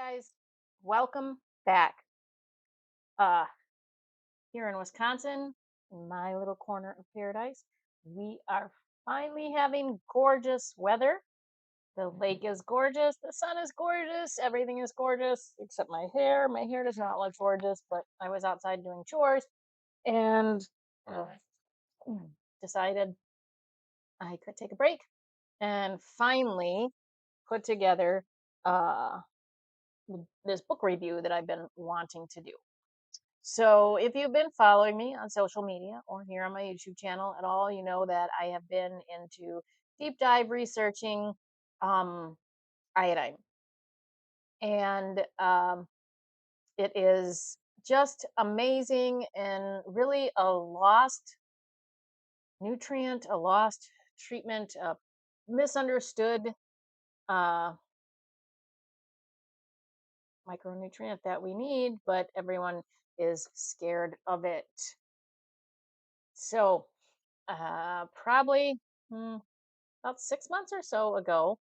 Guys, welcome back. Uh Here in Wisconsin, in my little corner of paradise, we are finally having gorgeous weather. The lake is gorgeous, the sun is gorgeous, everything is gorgeous except my hair. My hair does not look gorgeous, but I was outside doing chores and uh, decided I could take a break and finally put together uh this book review that I've been wanting to do. So, if you've been following me on social media or here on my YouTube channel at all, you know that I have been into deep dive researching um, iodine. And it is just amazing and really a lost nutrient, a lost treatment, a misunderstood uh, micronutrient that we need, but everyone is scared of it. So, probably. About 6 months or so ago,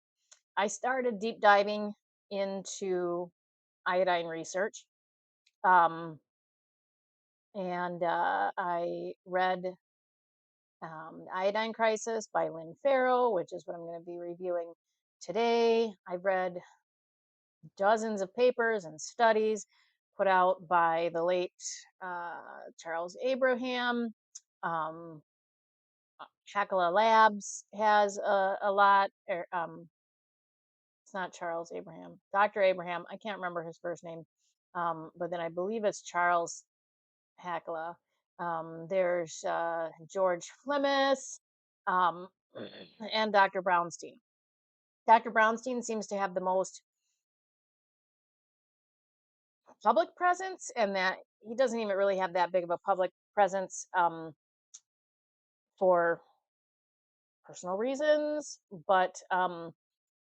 I started deep diving into iodine research. Um, and I read Iodine Crisis by Lynn Farrow, which is what I'm going to be reviewing today. I've read dozens of papers and studies put out by the late Charles Abraham. Um, Shakala Labs has a lot. It's not Charles Abraham, Dr. Abraham. I can't remember his first name, but then I believe it's Charles Hackla. There's George Flemis um, and Dr. Brownstein. Dr. Brownstein seems to have the most public presence, and that he doesn't even really have that big of a public presence for personal reasons, but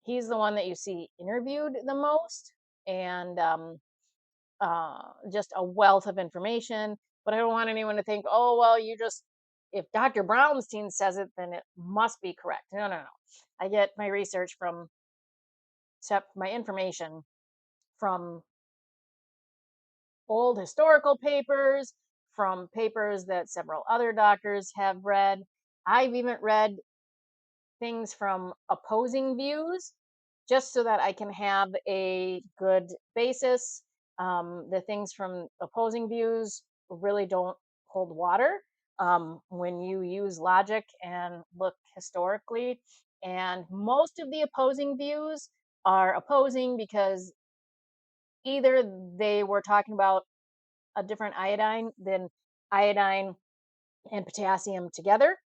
he's the one that you see interviewed the most. And just a wealth of information. But I don't want anyone to think, oh, well, if Dr. Brownstein says it, then it must be correct. No, no, no. I get my research my information from old historical papers, from papers that several other doctors have read. I've even read things from opposing views just so that I can have a good basis. The things from opposing views really don't hold water when you use logic and look historically. And most of the opposing views are opposing because either they were talking about a different iodine than iodine and potassium together,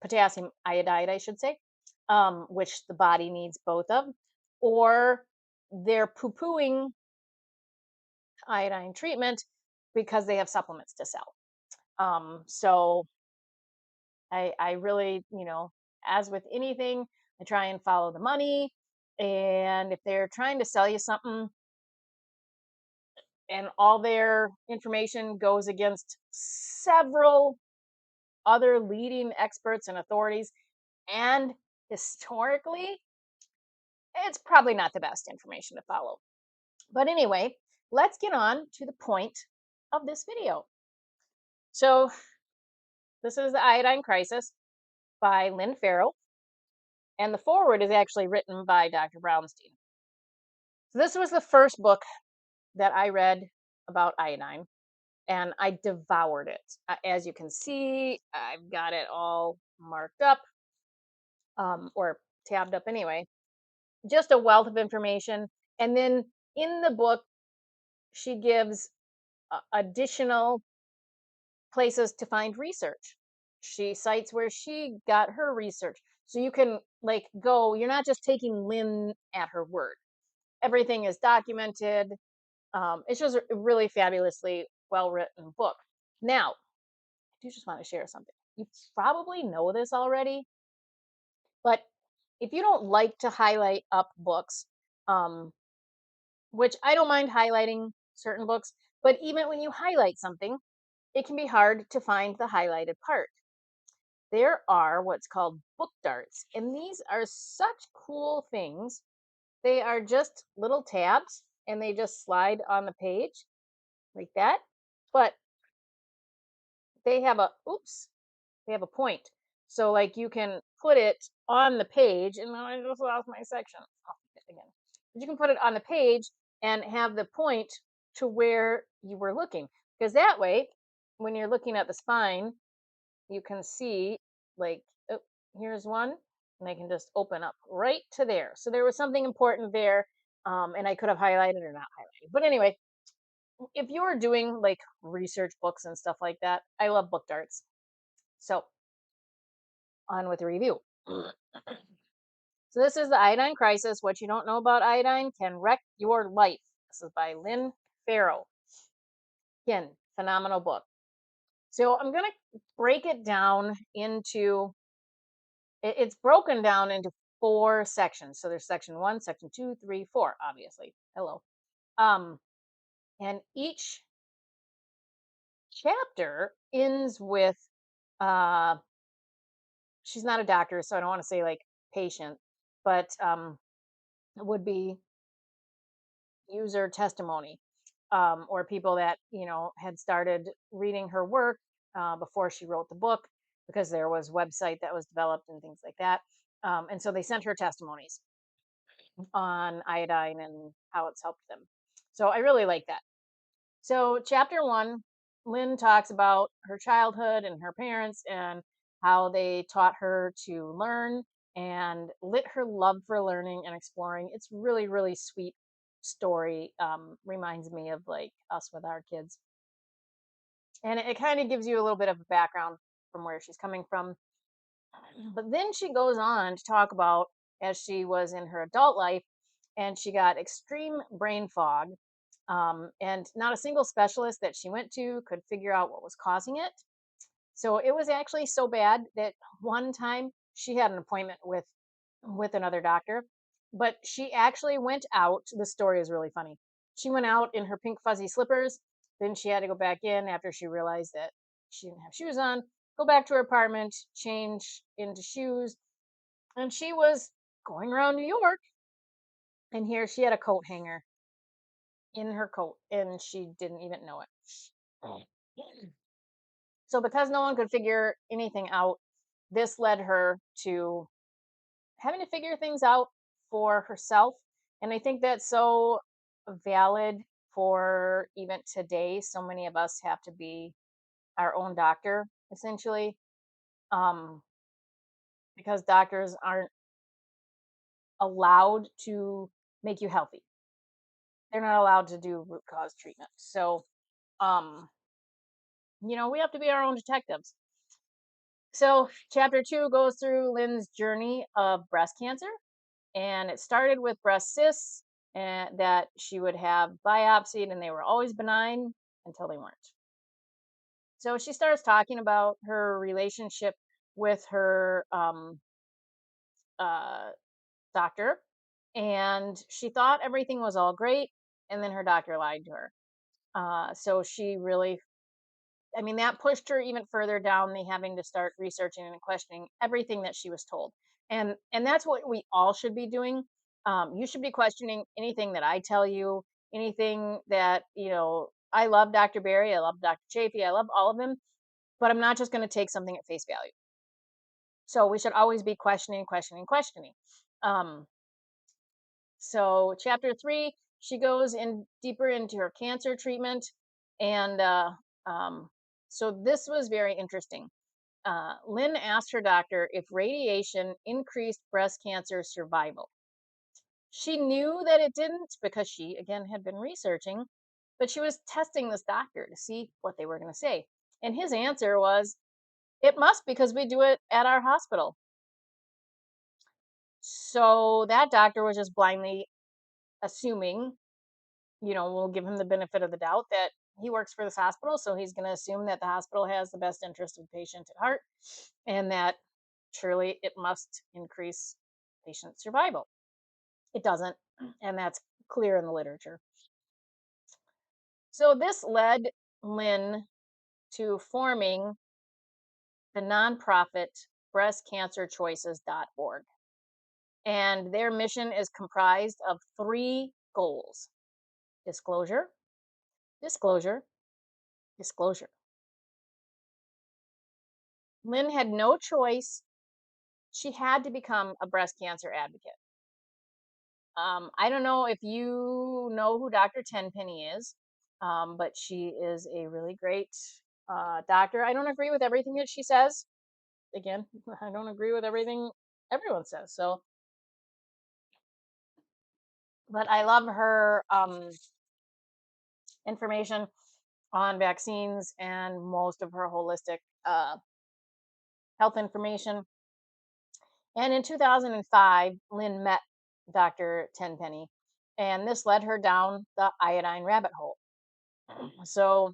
potassium iodide, I should say, which the body needs both of, or they're poo pooing iodine treatment because they have supplements to sell. So I really, as with anything, I try and follow the money. And if they're trying to sell you something and all their information goes against several other leading experts and authorities, and historically, it's probably not the best information to follow. But anyway, let's get on to the point of this video. So, this is The Iodine Crisis by Lynn Farrow, and the foreword is actually written by Dr. Brownstein. So, this was the first book that I read about iodine, and I devoured it. As you can see, I've got it all marked up or tabbed up anyway. Just a wealth of information. And then in the book, she gives additional places to find research. She cites where she got her research. So you can you're not just taking Lynn at her word. Everything is documented. It's just a really fabulously well written book. Now, I do just want to share something. You probably know this already, but if you don't like to highlight up books, um, which I don't mind highlighting certain books, but even when you highlight something, it can be hard to find the highlighted part. There are what's called book darts, and these are such cool things They are just little tabs and they just slide on the page like that. But they have a oops, they have a point. So like you can put it on the page, and I just lost my section. I'll find it again. But you can put it on the page and have the point to where you were looking. Because that way, when you're looking at the spine, you can see like, oh, here's one, and I can just open up right to there. So there was something important there, and I could have highlighted or not highlighted. But anyway, if you are doing like research books and stuff like that, I love book darts. So on with the review. So this is the Iodine Crisis. What you don't know about iodine can wreck your life. This is by Lynn Farrow. Again, phenomenal book. So I'm gonna break it down into it's broken down into 4 sections. So there's section 1, section 2, 3, 4, obviously. Hello. Um, and each chapter ends with uh she's not a doctor, so I don't want to say like patient, but it would be user testimony, or people that had started reading her work before she wrote the book, because there was website that was developed and things like that, and so they sent her testimonies on iodine and how it's helped them. So I really like that. So chapter 1, Lynn talks about her childhood and her parents and how they taught her to learn and lit her love for learning and exploring. It's really, really sweet story. Reminds me of like us with our kids. And it kind of gives you a little bit of a background from where she's coming from. But then she goes on to talk about as she was in her adult life and she got extreme brain fog. And not a single specialist that she went to could figure out what was causing it. So it was actually so bad that one time she had an appointment with another doctor, but she actually went out. The story is really funny. She went out in her pink fuzzy slippers. Then she had to go back in after she realized that she didn't have shoes on, go back to her apartment, change into shoes. And she was going around New York. And here she had a coat hanger in her coat and she didn't even know it. Oh. So, because no one could figure anything out, this led her to having to figure things out for herself. And I think that's so valid for even today. So many of us have to be our own doctor, essentially, um, because doctors aren't allowed to make you healthy. They're not allowed to do root cause treatment. So, um, we have to be our own detectives. So, chapter 2 goes through Lynn's journey of breast cancer, and it started with breast cysts and that she would have biopsied, and they were always benign until they weren't. So, she starts talking about her relationship with her uh, doctor, and she thought everything was all great, and then her doctor lied to her. So, she really I mean, that pushed her even further down the having to start researching and questioning everything that she was told. And that's what we all should be doing. You should be questioning anything that I tell you, anything that, I love Dr. Barry, I love Dr. Chafee, I love all of them, but I'm not just going to take something at face value. So we should always be questioning, questioning, questioning. Um, so chapter 3, she goes in deeper into her cancer treatment. And um, so this was very interesting. Lynn asked her doctor if radiation increased breast cancer survival. She knew that it didn't because she, again, had been researching, but she was testing this doctor to see what they were going to say. And his answer was, it must because we do it at our hospital. So that doctor was just blindly assuming, we'll give him the benefit of the doubt that he works for this hospital. So he's going to assume that the hospital has the best interest of the patient at heart and that surely it must increase patient survival. It doesn't, and that's clear in the literature. So this led Lynn to forming the nonprofit breastcancerchoices.org. And their mission is comprised of three goals: disclosure, disclosure, disclosure. Lynn had no choice. She had to become a breast cancer advocate. I don't know if you know who Dr. Tenpenny is, but she is a really great doctor. I don't agree with everything that she says. Again, I don't agree with everything everyone says. So, but I love her information on vaccines and most of her holistic health information. And in 2005, Lynn met Dr. Tenpenny, and this led her down the iodine rabbit hole. So,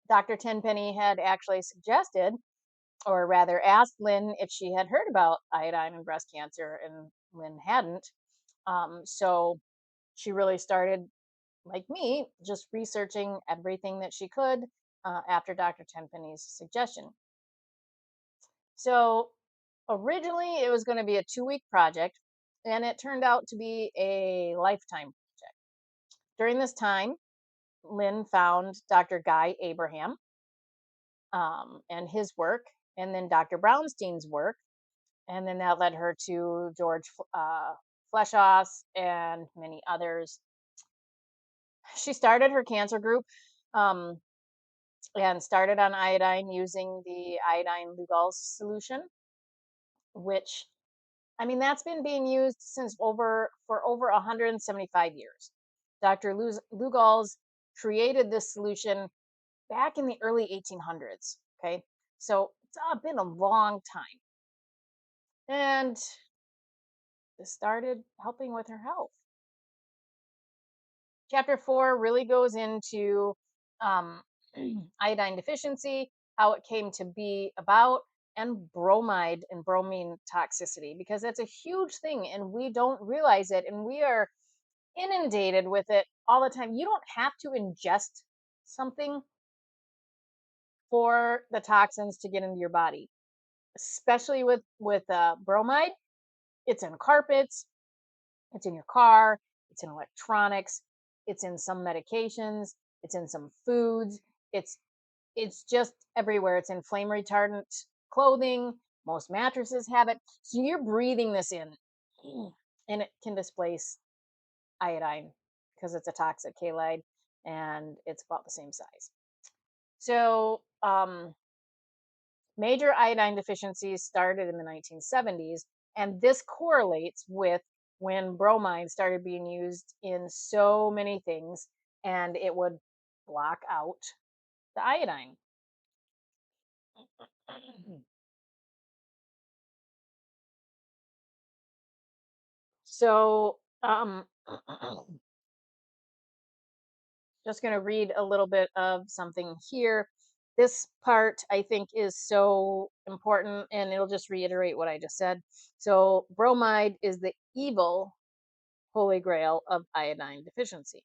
Dr. Tenpenny had actually suggested, or rather asked Lynn if she had heard about iodine and breast cancer, and Lynn hadn't. So, she really started, like me, just researching everything that she could after Dr. Tenpenny's suggestion. So originally it was going to be a 2-week project, and it turned out to be a lifetime project. During this time, Lynn found Dr. Guy Abraham and his work, and then Dr. Brownstein's work, and then that led her to George Fleshoff's and many others. She started her cancer group um, and started on iodine using the iodine Lugol's solution, which, I mean, that's been being used for over 175 years. Dr. Lugol's created this solution back in the early 1800s. Okay, so it's been a long time, and this started helping with her health. Chapter 4 really goes into um, iodine deficiency, how it came to be about, and bromide and bromine toxicity, because that's a huge thing and we don't realize it, and we are inundated with it all the time. You don't have to ingest something for the toxins to get into your body, especially with bromide. It's in carpets, it's in your car, it's in electronics, it's in some medications, it's in some foods. It's it's just everywhere. It's in flame retardant clothing. Most mattresses have it. So you're breathing this in, and it can displace iodine because it's a toxic halide and it's about the same size. So, major iodine deficiencies started in the 1970s, and this correlates with when bromide started being used in so many things, and it would block out the iodine. So, just going to read a little bit of something here. This part I think is so important, and it'll just reiterate what I just said. So, bromide is the evil holy grail of iodine deficiency.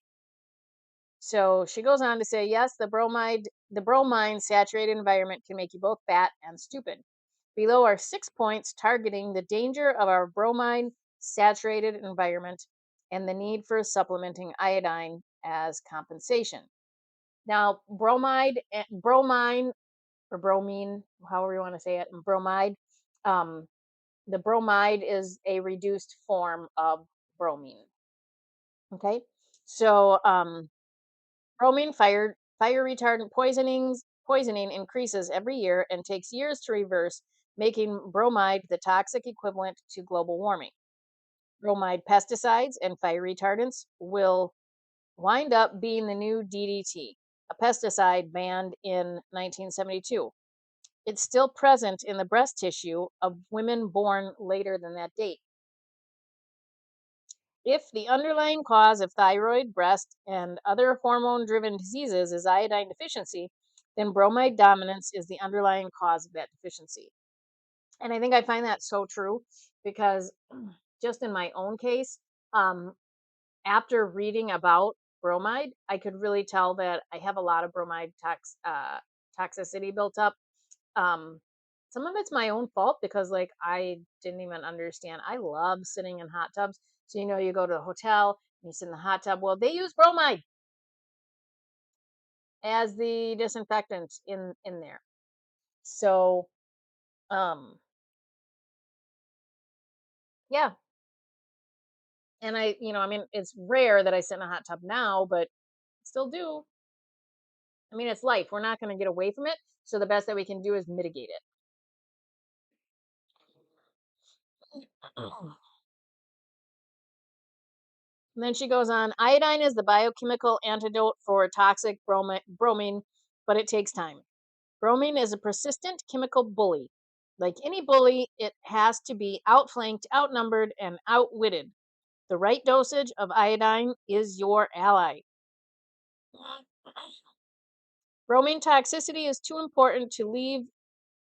So she goes on to say, yes, the bromine saturated environment can make you both fat and stupid. Below are 6 points targeting the danger of our bromine saturated environment and the need for supplementing iodine as compensation. Now, bromine or bromine, however you want to say it, bromide, um, the bromide is a reduced form of bromine. Okay, so bromine fire retardant poisoning increases every year and takes years to reverse, making bromide the toxic equivalent to global warming. Bromide pesticides and fire retardants will wind up being the new DDT, a pesticide banned in 1972. It's still present in the breast tissue of women born later than that date. If the underlying cause of thyroid, breast, and other hormone driven diseases is iodine deficiency, then bromide dominance is the underlying cause of that deficiency. And I think I find that so true because just in my own case, um, after reading about bromide, I could really tell that I have a lot of bromide toxicity built up. Um, Some of it's my own fault because like I didn't even understand. I love sitting in hot tubs. So you go to a hotel and you sit in the hot tub. Well, they use bromide as the disinfectant in there. So um yeah, and I mean it's rare that I sit in a hot tub now, but still do. I mean, it's life. We're not going to get away from it. So the best that we can do is mitigate it. And then she goes on, iodine is the biochemical antidote for toxic bromine, but it takes time. Bromine is a persistent chemical bully. Like any bully, it has to be outflanked, outnumbered, and outwitted. The right dosage of iodine is your ally. Bromine toxicity is too important to leave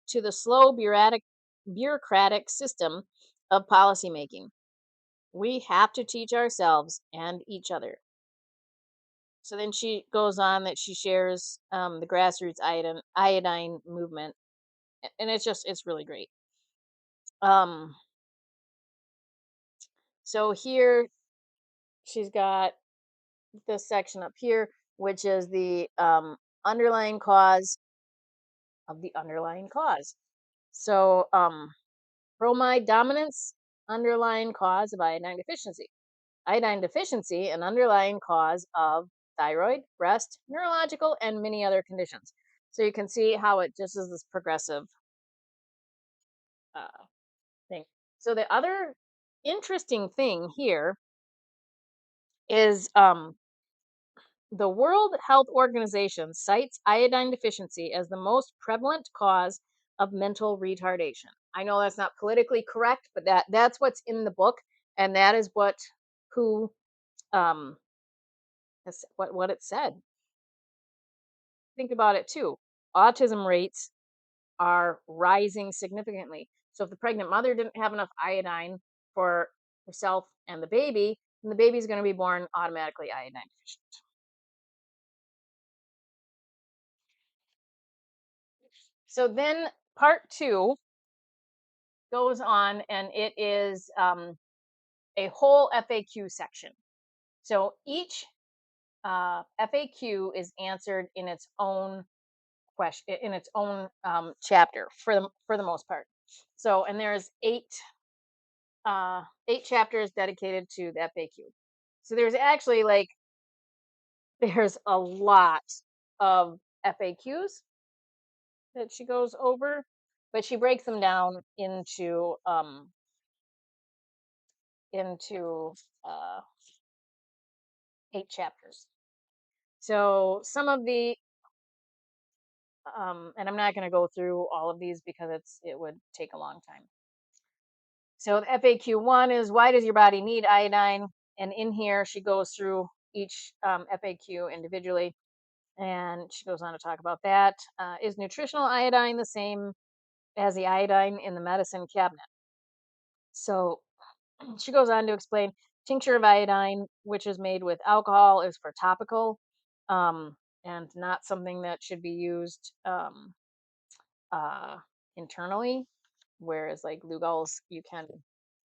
to the slow bureaucratic system of policymaking. We have to teach ourselves and each other. So then she goes on that she shares the grassroots iodine movement, and it's really great. Um, so here she's got this section up here, which is the underlying cause of the underlying cause. So bromide dominance, underlying cause of iodine deficiency. Iodine deficiency, an underlying cause of thyroid, breast, neurological, and many other conditions. So you can see how it just is this progressive uh, thing. So the other interesting thing here is the World Health Organization cites iodine deficiency as the most prevalent cause of mental retardation. I know that's not politically correct, but that's what's in the book, and that is who um, what it said. Think about it too. Autism rates are rising significantly. So if the pregnant mother didn't have enough iodine for herself and the baby, then the baby's going to be born automatically iodine deficient. So then part two goes on, and it is a whole FAQ section. So each FAQ is answered in its own question, in its own chapter for the most part. So, and there's eight chapters dedicated to the FAQ. So there's actually like there's a lot of FAQs that she goes over, but she breaks them down into uh, eight chapters. So some of the and I'm not going to go through all of these because it would take a long time. So the FAQ one is why does your body need iodine? And in here she goes through each FAQ individually, and she goes on to talk about that. Is nutritional iodine the same as the iodine in the medicine cabinet? So she goes on to explain tincture of iodine, which is made with alcohol, is for topical and not something that should be used uh, internally, whereas like Lugol's, you can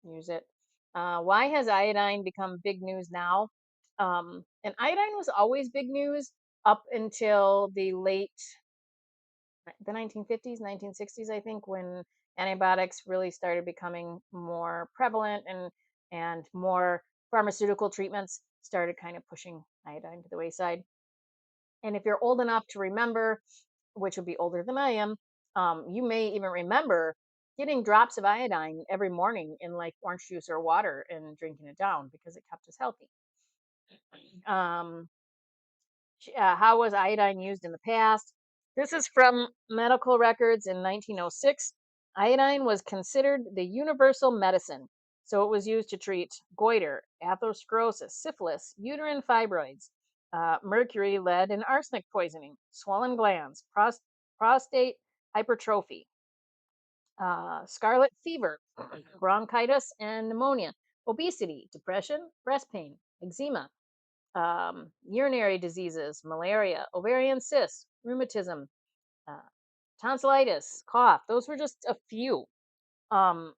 use it. Why has iodine become big news now? And iodine was always big news up until the 1950s, 1960s, I think, when antibiotics really started becoming more prevalent and more pharmaceutical treatments started kind of pushing iodine to the wayside. And if you're old enough to remember, which would be older than I am, you may even remember getting drops of iodine every morning in like orange juice or water and drinking it down because it kept us healthy. Um, how was iodine used in the past? This is from medical records in 1906. Iodine was considered the universal medicine, so it was used to treat goiter, atherosclerosis, syphilis, uterine fibroids, mercury, lead, and arsenic poisoning, swollen glands, prostate hypertrophy, scarlet fever, bronchitis and pneumonia, obesity, depression, breast pain, eczema, urinary diseases, malaria, ovarian cysts, rheumatism, tonsillitis, cough. Those were just a few. Um,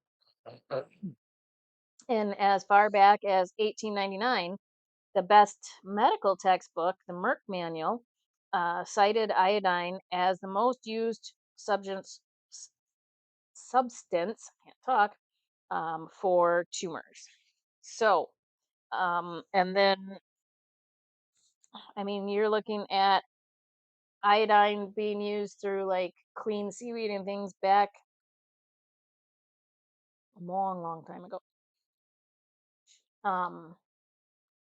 and as far back as 1899, the best medical textbook, the Merck Manual, cited iodine as the most used s- substance, can't talk, for tumors. So, and then, I mean, you're looking at iodine being used through like clean seaweed and things back a long, long time ago. Um,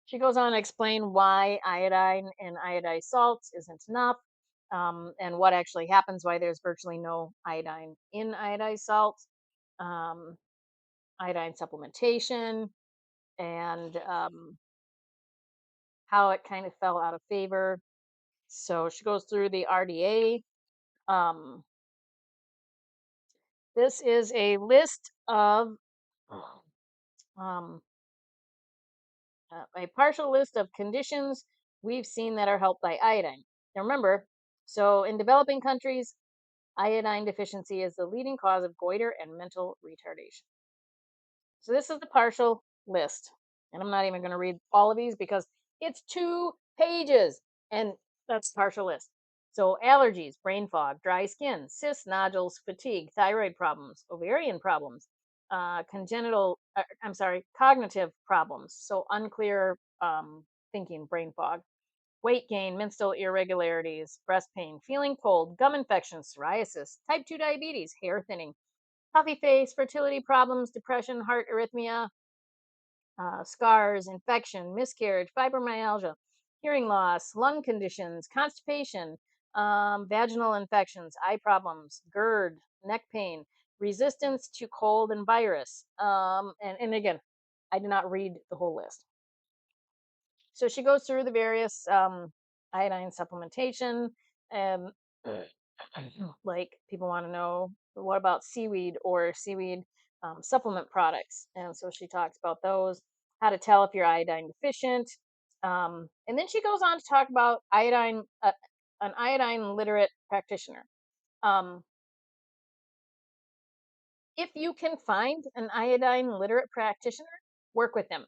she goes on to explain why iodine and iodized salts isn't enough, and what actually happens, why there's virtually no iodine in iodized salts, um, iodine supplementation, and how it kind of fell out of favor. So she goes through the RDA. Um, this is a list of um, a partial list of conditions we've seen that are helped by iodine. Now remember, so in developing countries, iodine deficiency is the leading cause of goiter and mental retardation. So this is the partial list. And I'm not even going to read all of these because it's 2 pages and that's the partial list. So allergies, brain fog, dry skin, cysts, nodules, fatigue, thyroid problems, ovarian problems, cognitive problems. So unclear thinking, brain fog, weight gain, menstrual irregularities, breast pain, feeling cold, gum infections, psoriasis, type 2 diabetes, hair thinning, puffy face, fertility problems, depression, heart arrhythmia, scars, infection, miscarriage, fibromyalgia, hearing loss, lung conditions, constipation, vaginal infections, eye problems, GERD, neck pain, resistance to cold and virus. And again, I did not read the whole list. So she goes through the various iodine supplementation, and like people want to know what about seaweed or seaweed supplement products, and so she talks about those, how to tell if you're iodine deficient, and then she goes on to talk about an iodine literate practitioner. Um, if you can find an iodine literate practitioner, work with them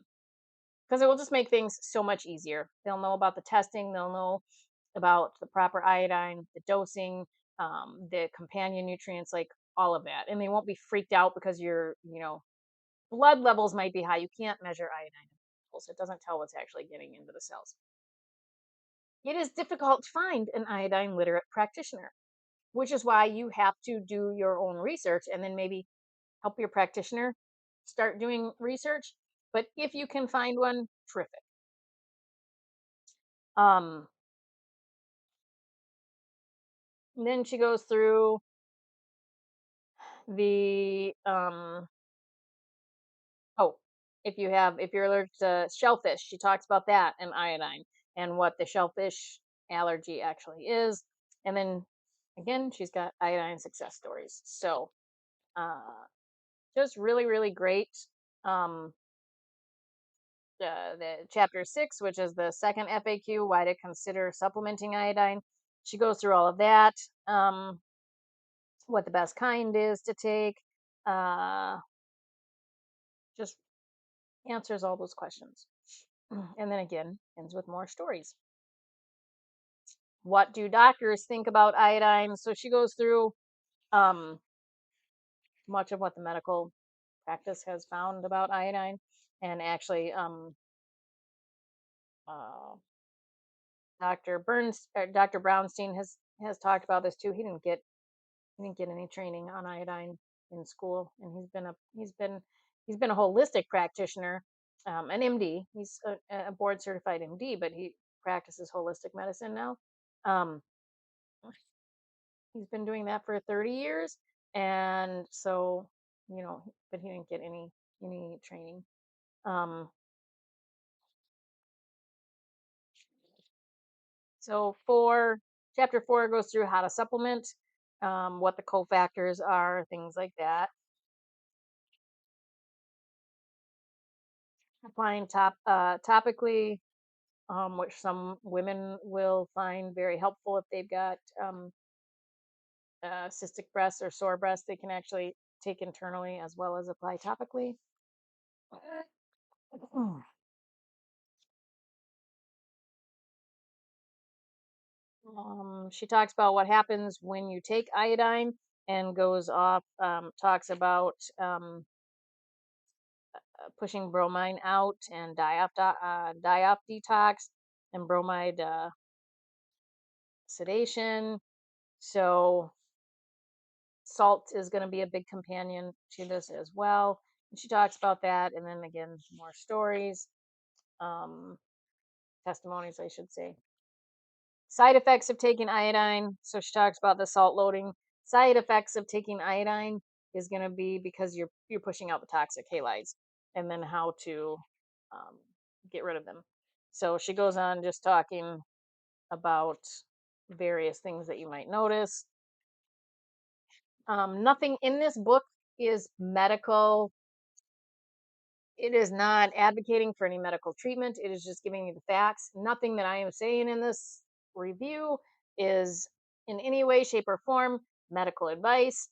because it will just make things so much easier. They'll know about the testing, they'll know about the proper iodine, the dosing, the companion nutrients, like all of that. And they won't be freaked out because your blood levels might be high. You can't measure iodine levels. It doesn't tell what's actually getting into the cells. It is difficult to find an iodine literate practitioner, which is why you have to do your own research and then maybe help your practitioner start doing research. But if you can find one, terrific. Um, then she goes through the oh, if you're allergic to shellfish, she talks about that and iodine and what the shellfish allergy actually is. And then again, she's got iodine success stories. So uh just really, really great. Um the chapter 6, which is the second FAQ, why to consider supplementing iodine. She goes through all of that. What the best kind is to take. Uh just answers all those questions. And then again, ends with more stories. What do doctors think about iodine? So she goes through um, much of what the medical practice has found about iodine, and actually, uh, Dr. Brownstein has talked about this too. He didn't get any training on iodine in school, and he's been a holistic practitioner, an MD. He's a board certified MD, but he practices holistic medicine now. Um, he's been doing that for 30 years, and so but he didn't get any training. Um, so for chapter 4 goes through how to supplement, what the cofactors are, things like that. Applying topically, which some women will find very helpful if they've got cystic breasts or sore breasts, they can actually take internally as well as apply topically. She talks about what happens when you take iodine and goes off, talks about pushing bromine out and die off detox and bromide sedation. So salt is going to be a big companion to this as well. And she talks about that, and then again, more stories, um, testimonies, I should say. Side effects of taking iodine. So she talks about the salt loading. Side effects of taking iodine is going to be because you're pushing out the toxic halides, and then how to um, get rid of them. So she goes on just talking about various things that you might notice. Nothing in this book is medical. It is not advocating for any medical treatment. It is just giving you the facts. Nothing that I am saying in this review is in any way, shape, or form medical advice.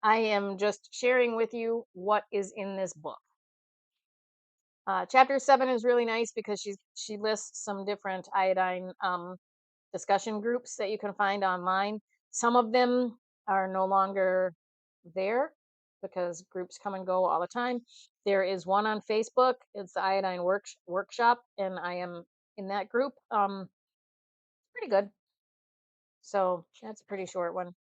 I am just sharing with you what is in this book. Chapter 7 is really nice because she lists some different iodine discussion groups that you can find online. Some of them are no longer there because groups come and go all the time. There is one on Facebook. It's the Iodine Workshop, and I am in that group. Pretty good. So that's a pretty short one.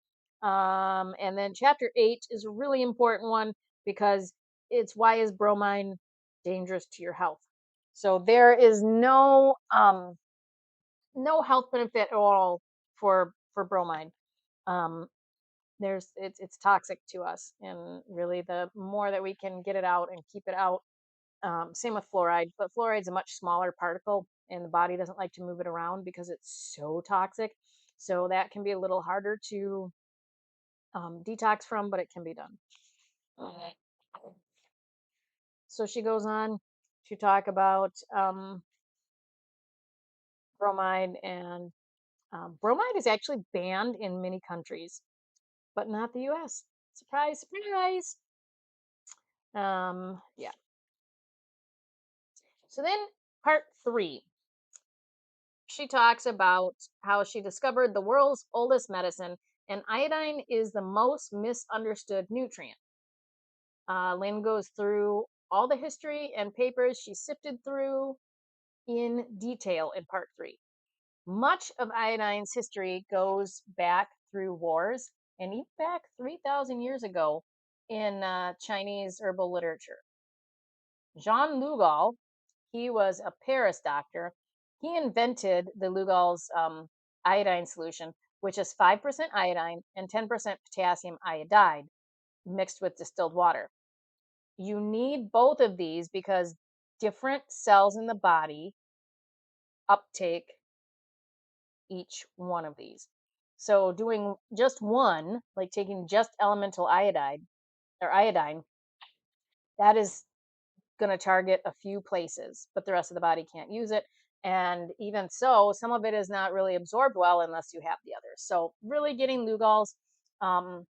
And then chapter 8 is a really important one because it's why is bromine dangerous to your health. So there is no health benefit at all for bromine. Um, it's toxic to us, and really the more that we can get it out and keep it out. Same with fluoride, but fluoride's a much smaller particle, and the body doesn't like to move it around because it's so toxic. So that can be a little harder to detox from, but it can be done. So she goes on to talk about bromide, and bromide is actually banned in many countries, but not the U.S. Surprise, surprise. Yeah. So then part 3, she talks about how she discovered the world's oldest medicine, and iodine is the most misunderstood nutrient. Lynn goes through all the history and papers she sifted through in detail in part 3. Much of iodine's history goes back through wars and even back 3,000 years ago in Chinese herbal literature. Jean Lugal, he was a Paris doctor. He invented the Lugal's iodine solution, which is 5% iodine and 10% potassium iodide mixed with distilled water. You need both of these because different cells in the body uptake each one of these. So doing just one, like taking just elemental iodide or iodine, that is going to target a few places, but the rest of the body can't use it. And even so, some of it is not really absorbed well unless you have the others. So really getting Lugol's um,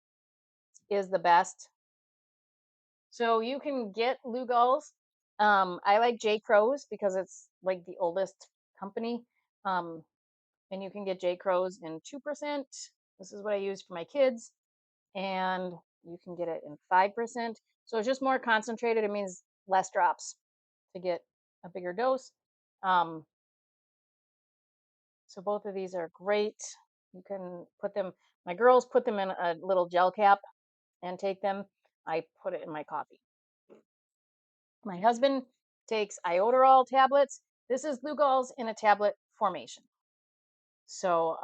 is the best. So you can get Lugol's. I like J. Crow's because it's like the oldest company. Um, and you can get J. Crow's in 2%. This is what I use for my kids. And you can get it in 5%. So it's just more concentrated. It means less drops to get a bigger dose. Um, so both of these are great. You can put them, my girls put them in a little gel cap and take them. I put it in my coffee. My husband takes iodoral tablets. This is Lugol's in a tablet formation. So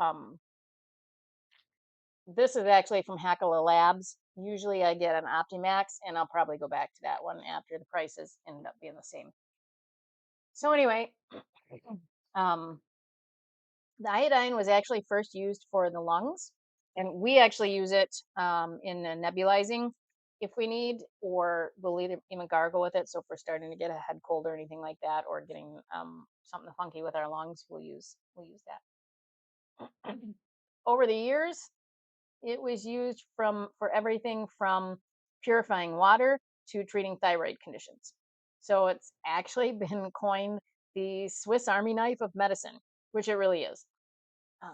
this is actually from Hackala Labs. Usually I get an Optimax, and I'll probably go back to that one after the prices end up being the same. So anyway, um, the iodine was actually first used for the lungs, and we actually use it in nebulizing if we need, or we'll even gargle with it. So if we're starting to get a head cold or anything like that, or getting something funky with our lungs, we'll use that. Over the years, It was used for everything from purifying water to treating thyroid conditions. So it's actually been coined the Swiss Army knife of medicine, which it really is.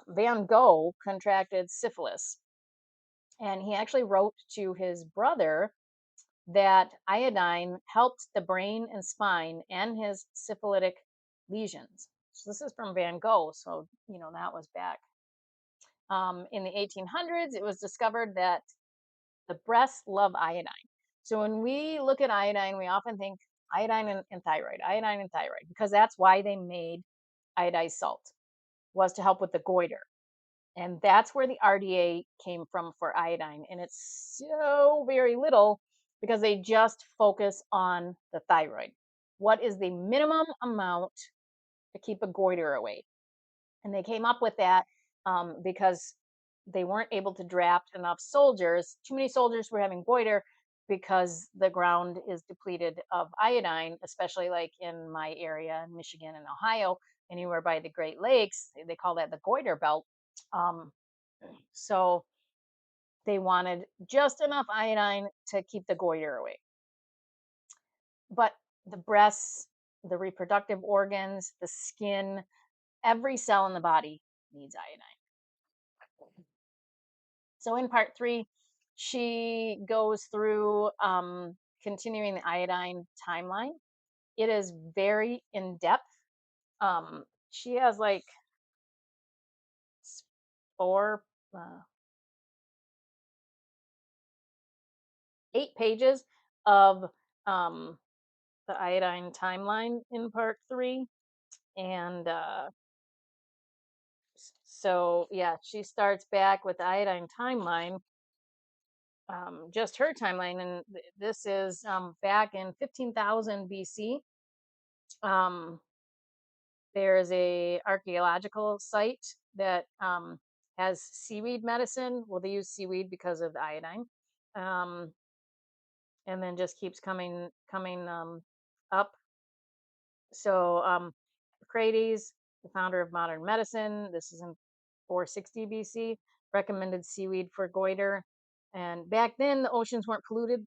Van Gogh contracted syphilis, and he actually wrote to his brother that iodine helped the brain and spine and his syphilitic lesions. So this is from Van Gogh, so that was back in the 1800s. It was discovered that the breasts love iodine. So when we look at iodine, we often think iodine and thyroid, because that's why they made iodized salt, was to help with the goiter. And that's where the RDA came from for iodine. And it's so very little because they just focus on the thyroid. What is the minimum amount to keep a goiter away? And they came up with that because they weren't able to draft enough soldiers. Too many soldiers were having goiter because the ground is depleted of iodine, especially like in my area in Michigan and Ohio, anywhere by the Great Lakes. They call that the goiter belt. Um, so they wanted just enough iodine to keep the goiter away. But the breasts, the reproductive organs, the skin, every cell in the body needs iodine. So in part three, she goes through continuing the iodine timeline. It is very in depth. She has like four, uh, 8 pages of um, the iodine timeline in part three. And so, yeah, she starts back with the iodine timeline, just her timeline. And this is back in 15,000 BC. Um, there's a archaeological site that has seaweed medicine. Well, they use seaweed because of the iodine. Um, and then just keeps coming up. So Hippocrates, the founder of modern medicine, this is in 460 BC, recommended seaweed for goiter. And back then, the oceans weren't polluted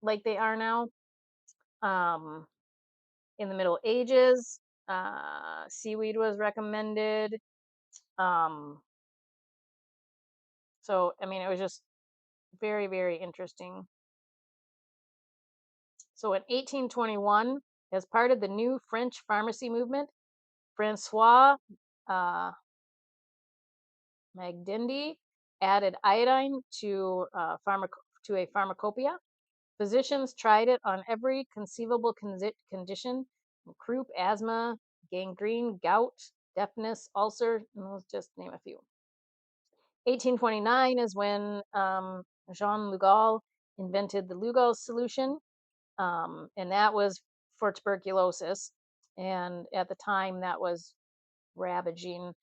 like they are now. Um, in the Middle Ages, seaweed was recommended. Um, so, I mean, it was just very, very interesting. So, in 1821, as part of the new French pharmacy movement, Francois uh, Magdindi added iodine to a pharmacopoeia. Physicians tried it on every conceivable condition: croup, asthma, gangrene, gout, deafness, ulcer, and let's just name a few. 1829 is when Jean Lugal invented the Lugol solution, and that was for tuberculosis. And at the time, that was ravaging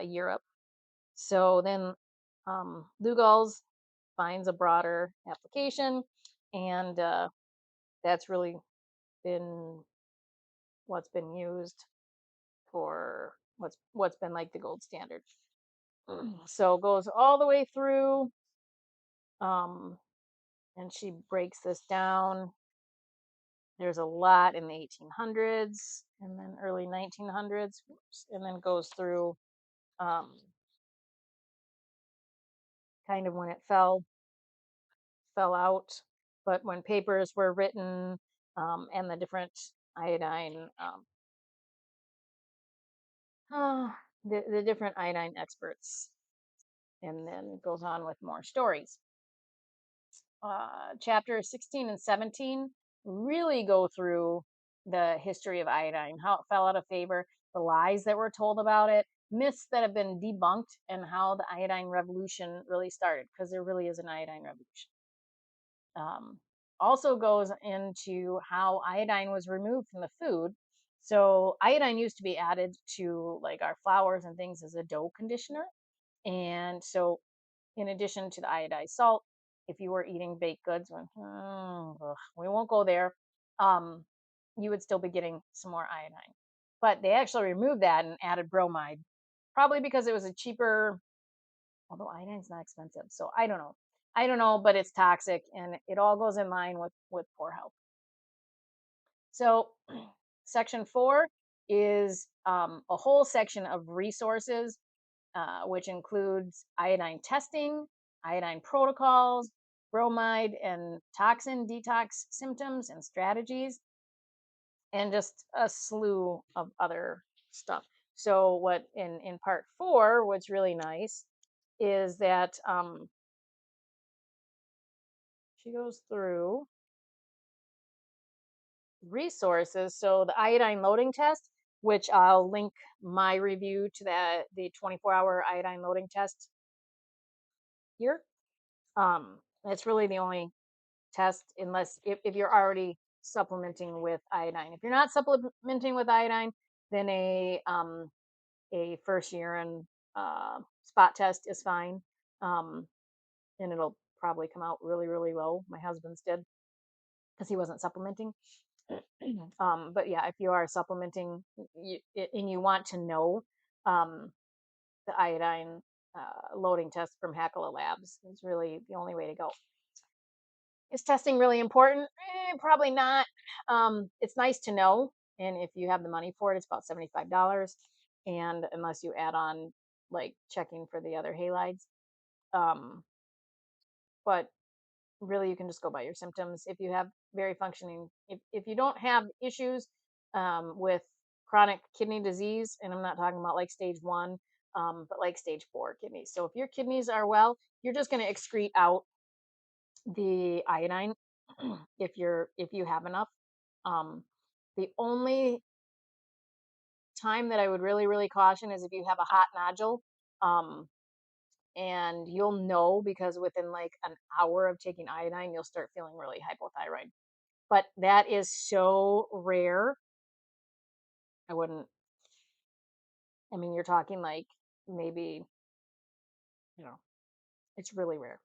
Europe. So then Lugol's finds a broader application, and that's really been what's been used for what's been like the gold standard. So it goes all the way through, um, and she breaks this down. There's a lot in the 1800s and then early 1900s, and then goes through um, kind of when it fell out, but when papers were written and the different iodine, uh, the different iodine experts, and then it goes on with more stories. Chapter 16 and 17 really go through the history of iodine, how it fell out of favor, the lies that were told about it, myths that have been debunked, and how the iodine revolution really started, because there really is an iodine revolution. Um, Also goes into how iodine was removed from the food. So iodine used to be added to like our flours and things as a dough conditioner. And so in addition to the iodized salt, if you were eating baked goods, we won't go there, um, you would still be getting some more iodine. But they actually removed that and added bromide, probably because it was a cheaper Although iodine's not expensive, so I don't know. I don't know, but it's toxic, and it all goes in line with poor health. So, section 4 is a whole section of resources, which includes iodine testing, iodine protocols, bromide and toxin detox symptoms and strategies, and just a slew of other stuff. So, what in part 4, what's really nice is that she goes through resources. So the iodine loading test, which I'll link my review to the 24-hour iodine loading test here. It's really the only test unless if you're already supplementing with iodine. If you're not supplementing with iodine, then a first urine spot test is fine. Um, and it'll probably come out really, really low. My husband's did because he wasn't supplementing. But yeah, if you are supplementing and you want to know, um, the iodine loading test from Hackala Labs is really the only way to go. Is testing really important? Probably not. It's nice to know, and if you have the money for it, it's about $75. And unless you add on like checking for the other halides, um, but really you can just go by your symptoms. If you have very functioning, if you don't have issues with chronic kidney disease, and I'm not talking about like stage 1, but like stage 4 kidneys. So if your kidneys are well, you're just going to excrete out the iodine if you have enough. um, the only time that I would really really caution is if you have a hot nodule, um, and you'll know because within like an hour of taking iodine you'll start feeling really hypothyroid, but that is so rare. I wouldn't, I mean, you're talking like maybe, you know, it's really rare.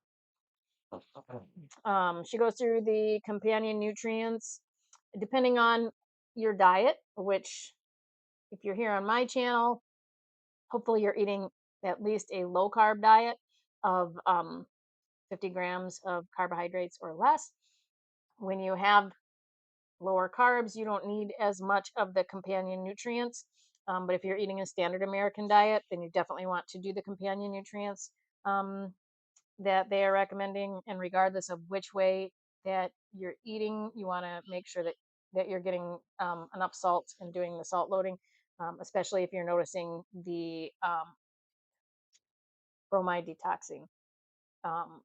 She goes through the companion nutrients depending on your diet, which if you're here on my channel, hopefully you're eating at least a low carb diet of 50 grams of carbohydrates or less. When you have lower carbs, you don't need as much of the companion nutrients. But if you're eating a standard American diet, then you definitely want to do the companion nutrients um, that they are recommending. And regardless of which way that you're eating, you want to make sure that you're getting enough salt and doing the salt loading, especially if you're noticing the bromide detoxing.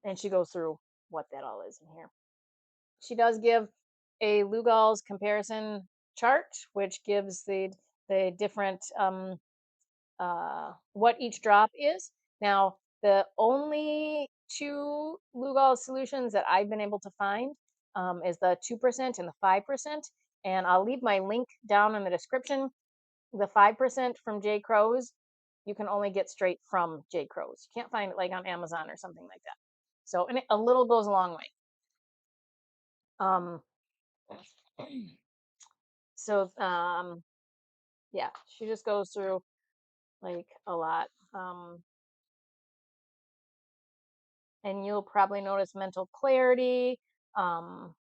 And she goes through what that all is in here. She does give a Lugol's comparison chart, which gives the different what each drop is. Now, the only two Lugol solutions that I've been able to find is the 2% and the 5%. And I'll leave my link down in the description. The 5% from J. Crow's, you can only get straight from J. Crow's. You can't find it like on Amazon or something like that. So, and a little goes a long way. Um, so, yeah, she just goes through like a lot. And you'll probably notice mental clarity, um,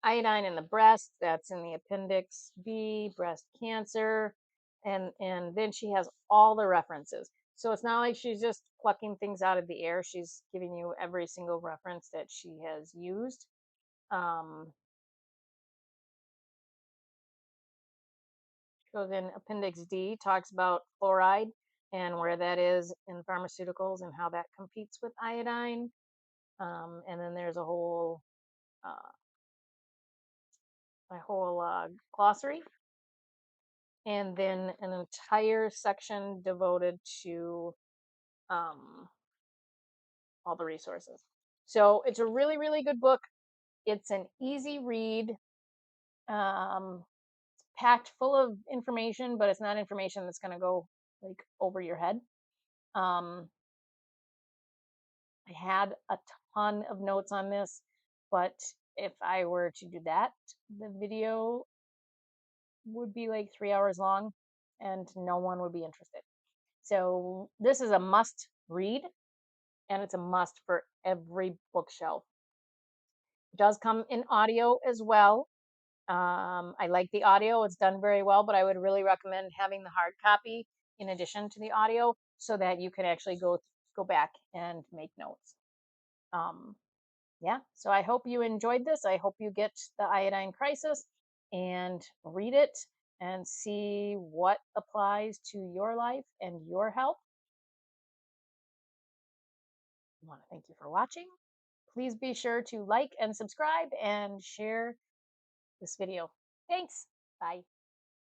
iodine in the breast, that's in the appendix B, breast cancer, and then she has all the references. So it's not like she's just plucking things out of the air. She's giving you every single reference that she has used. Um, goes in appendix D, talks about fluoride and where that is in pharmaceuticals and how that competes with iodine. And then there's uh, a whole glossary, and then an entire section devoted to um, all the resources. So it's a really, really good book. It's an easy read. It's packed full of information, but it's not information that's going to go like over your head. Um, I had a ton of notes on this, but if I were to do that, the video would be like 3 hours long and no one would be interested. So this is a must read, and it's a must for every bookshelf. It does come in audio as well. I like the audio, it's done very well, but I would really recommend having the hard copy in addition to the audio so that you can actually go back and make notes. Um, yeah, so I hope you enjoyed this. I hope you get the Iodine Crisis and read it and see what applies to your life and your health. I want to thank you for watching. Please be sure to like and subscribe and share this video. Thanks. Bye.